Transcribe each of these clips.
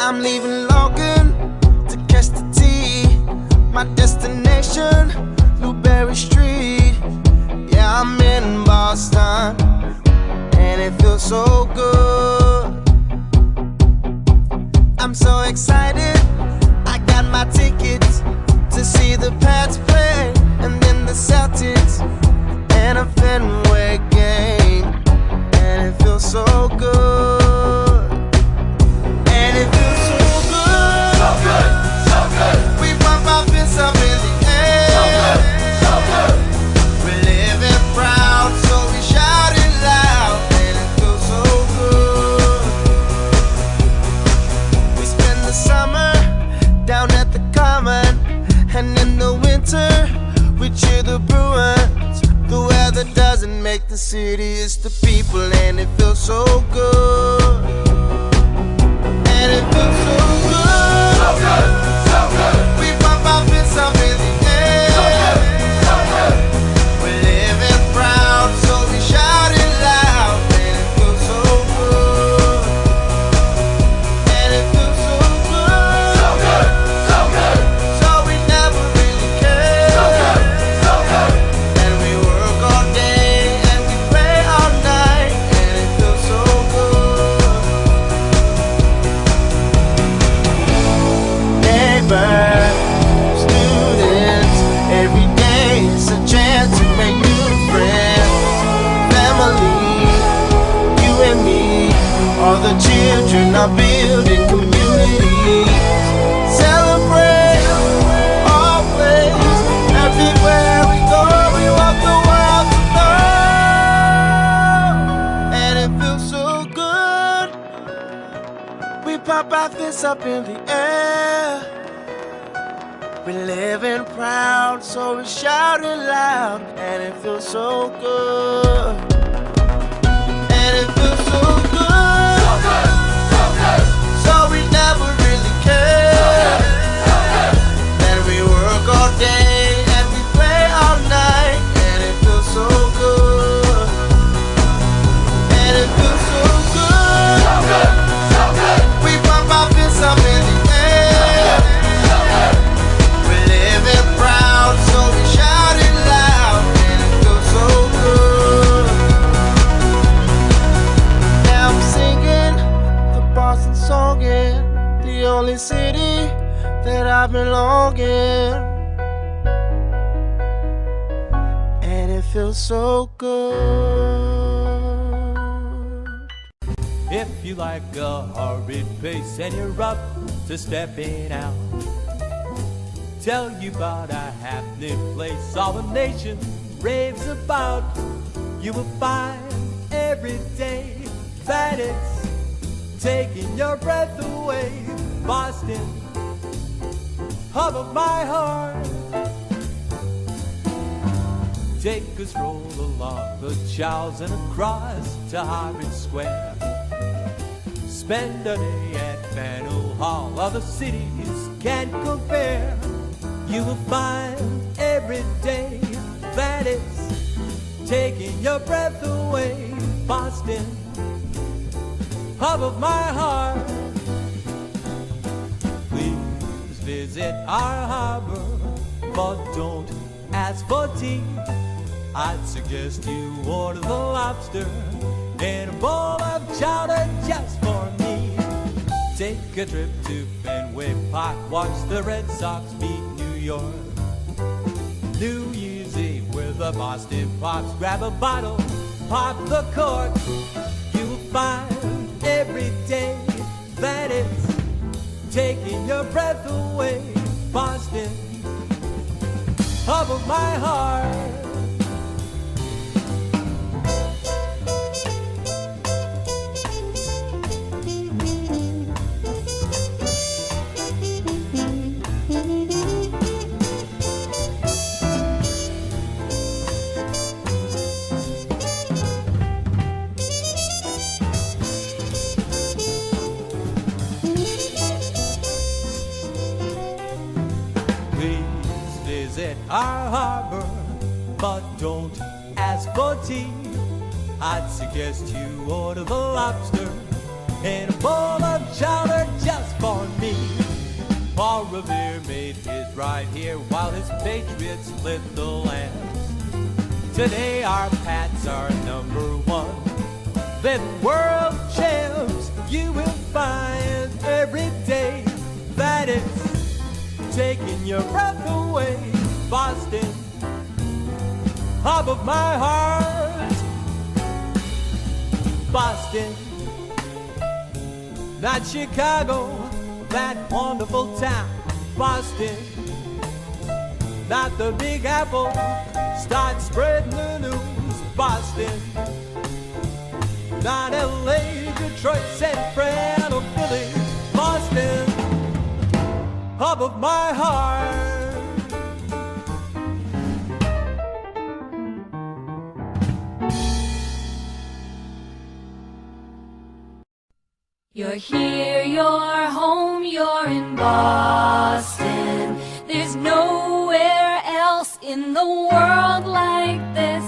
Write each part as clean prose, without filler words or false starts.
I'm leaving Logan to catch the T. My destination, Blueberry Street. Yeah, I'm in Boston, and it feels so good. I'm so excited, I got my tickets to see the Pats play, and then the Celtics, and a Fenway game. And it feels so good. And it feels so good. So good, so good. We pump our fists up in the air. So good, so good. We're living proud, so we shout it loud. And it feels so good. We spend the summer down at the Common, and in the winter we cheer the Bruins. The weather doesn't make the city, it's the people, and it feels so good. And it feels so good. So good, so good. We pump our fists up in the air. So good, so good. We're living proud, so we shout it loud. And it feels so good. And it feels so good. So good, so good. So we never really care. So good, so good. And we work all day and we play all night. And it feels so good. Neighbors, students, every day is a chance to make new friends. Family, you and me, all the children are building communities. Celebrate, always, everywhere we go, we want the world to know. And it feels so good. We pop our fists up in the air. We're living proud, so we shout it loud. And it feels so good. And it feels so good. So good, so good. So we never really care. So good, so good. And we work all day and we play all night. And it feels so good. And it feels so good. So good, so good. We pump our fists up in the air. So good. We're living proud, so we shout it loud. And it feels so good. Now I'm singing the Boston song in the only city that I belong in. And it feels so good. If you like a hurried pace and you're up to stepping out, tell you about a happening place all the nation raves about. You will find every day that it's taking your breath away. Boston, hub of my heart. Take a stroll along the Charles and across to Harvard Square. Spend a day at Faneuil Hall, other cities can't compare. You will find every day that it's taking your breath away. Boston, hub of my heart. Please visit our harbor, but don't ask for tea. I'd suggest you order the lobster and a bowl of chowder just for me. Take a trip to Fenway Park, watch the Red Sox beat New York. New Year's Eve with the Boston Pops, grab a bottle, pop the cork. You will find every day that it's taking your breath away. Boston, hub of my heart. Our harbor, but don't ask for tea. I'd suggest you order the lobster and a bowl of chowder just for did his right here while his patriots lit the lamps. Today our Pats are number one, then world champs. You will find every day that it's taking your breath away. Boston, hub of my heart. Boston, not Chicago, that wonderful town. Boston, not the Big Apple. Start spreading the news. Boston, not LA, Detroit, San Fran, or Philly. Boston, hub of my heart. You're here, you're home, you're in Boston. There's nowhere else in the world like this.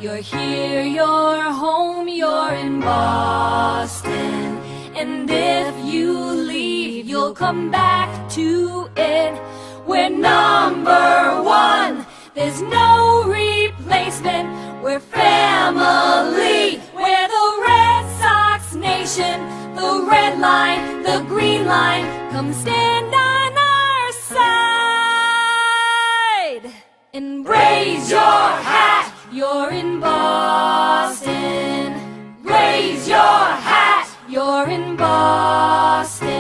You're here, you're home, you're in Boston. And if you leave, you'll come back to it. We're number one, there's no replacement. We're family, we're the Red Sox nation. The red line, the green line, come stand on our side and raise your hat. You're in Boston. Raise your hat. You're in Boston.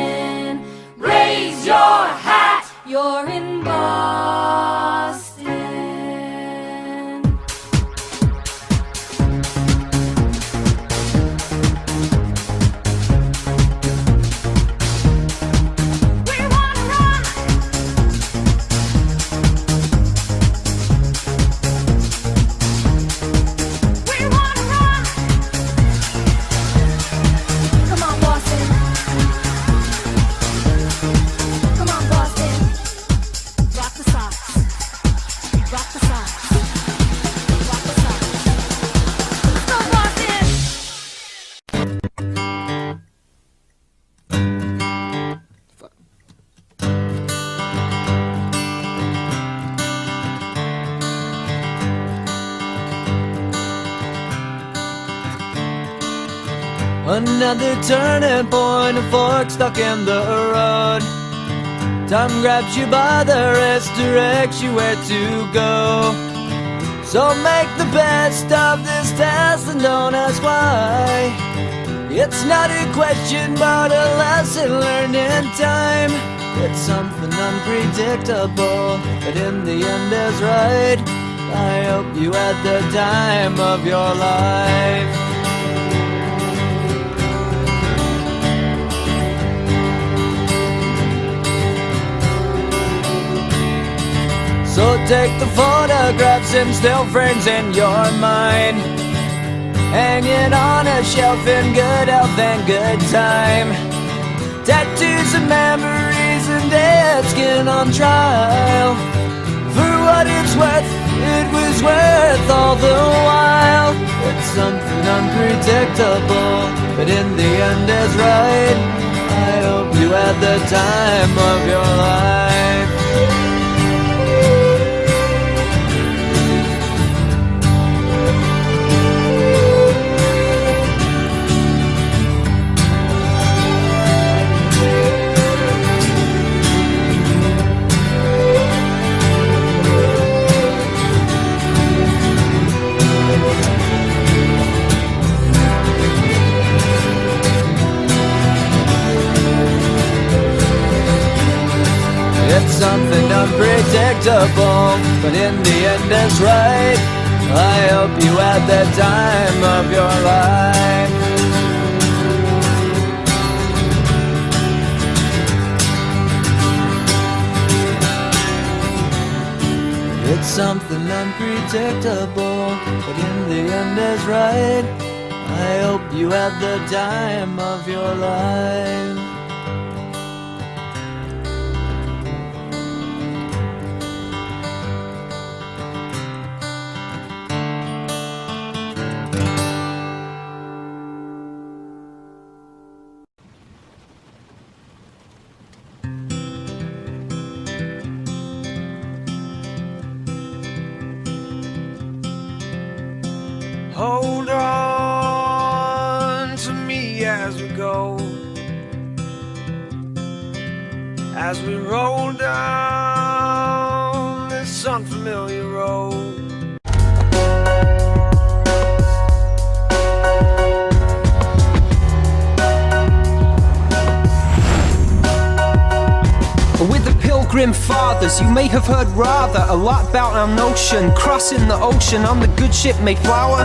Raise your hat. You're in Boston. Another turning point, a fork stuck in the road. Time grabs you by the wrist, directs you where to go. So make the best of this test and don't ask why. It's not a question but a lesson learned in time. It's something unpredictable, but in the end is right. I hope you had the time of your life. So take the photographs and still frames in your mind. Hang it on a shelf in good health and good time. Tattoos and memories and dead skin on trial. For what it's worth, it was worth all the while. It's something unpredictable, but in the end is right. I hope you had the time of your life. It's something unpredictable, but in the end it's right. I hope you had the time of your life. It's something unpredictable, but in the end is right. I hope you had the time of your life. as we roll down this unfamiliar road. With the Pilgrim Fathers, you may have heard rather a lot about our notion, crossing the ocean on the good ship Mayflower.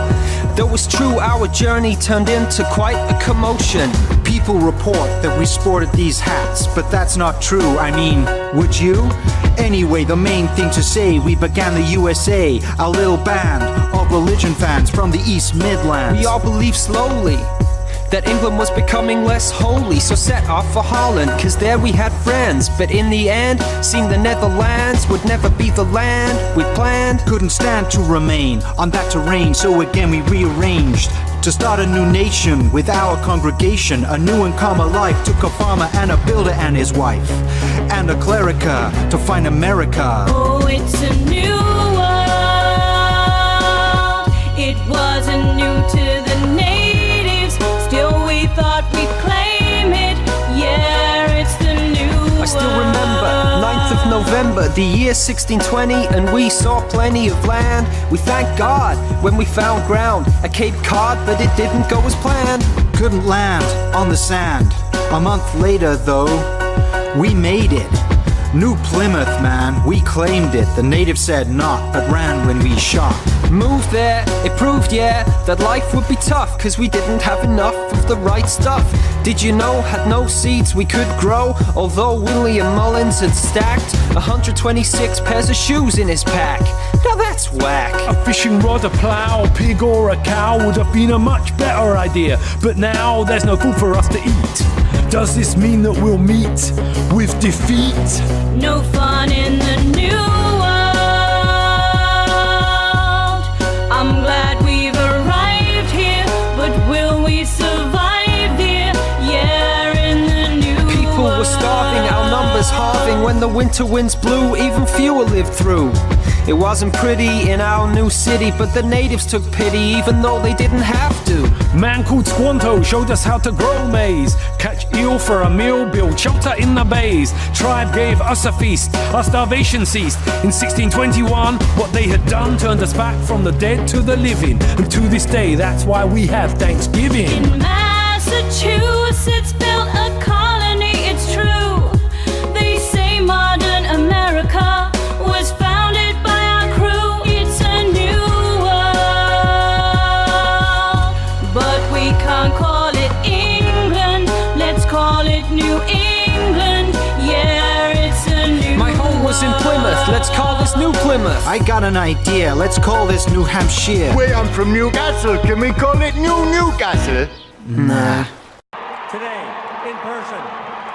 Though it's true, our journey turned into quite a commotion. People report that we sported these hats, but that's not true. I mean, would you? Anyway, the main thing to say, we began the USA, a little band of religion fans from the East Midlands. We all believed slowly that England was becoming less holy, so set off for Holland, cause there we had friends. But in the end, seeing the Netherlands would never be the land we planned. Couldn't stand to remain on that terrain, so again we rearranged to start a new nation with our congregation. A new and calmer life took a farmer and a builder and his wife, and a clerica to find America. Oh, it's a new world. It wasn't new to the natives, still we thought we'd claim it. Yeah, it's the new world. I still remember 9th of November, the year 1620, and we saw plenty of land. We thank God when we found ground at Cape Cod, but it didn't go as planned. Couldn't land on the sand. A month later though, we made it. New Plymouth, man, we claimed it. The natives said not, but ran when we shot. Moved there, it proved, yeah, that life would be tough, cause we didn't have enough of the right stuff. Did you know, had no seeds we could grow, although William Mullins had stacked 126 pairs of shoes in his pack. Now that's whack. A fishing rod, a plough, a pig or a cow would have been a much better idea, but now there's no food for us to eat. Does this mean that we'll meet with defeat? No fun in the new world. I'm glad we've arrived here, but will we survive here? Yeah, in the new world. People were starving, our numbers halving. When the winter winds blew, even fewer lived through. It wasn't pretty in our new city, but the natives took pity even though they didn't have to. Man called Squanto showed us how to grow maize, catch eel for a meal, build shelter in the bays. Tribe gave us a feast, our starvation ceased. In 1621, what they had done turned us back from the dead to the living. And to this day, that's why we have Thanksgiving. In Massachusetts built a colony, it's true. They say modern America was founded by our crew. It's a new world, but we can't call it England. Let's call it New England. Yeah, it's a new My home was in Plymouth, let's call this New Plymouth. I got an idea, let's call this New Hampshire. Wait, I'm from Newcastle. Can we call it New Newcastle? Nah. Today, in person,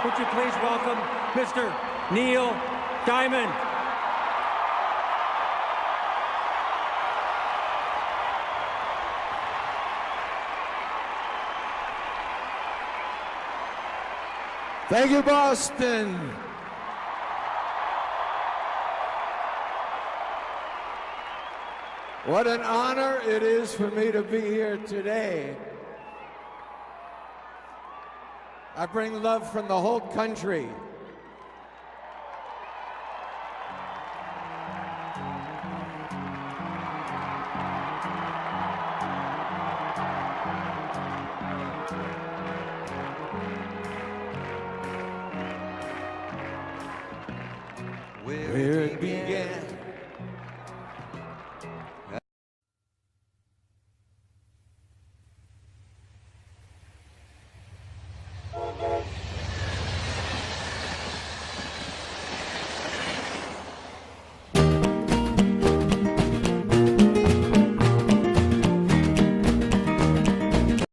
would you please welcome Mr. Neil Diamond. Thank you, Boston. What an honor it is for me to be here today. I bring love from the whole country. Where it began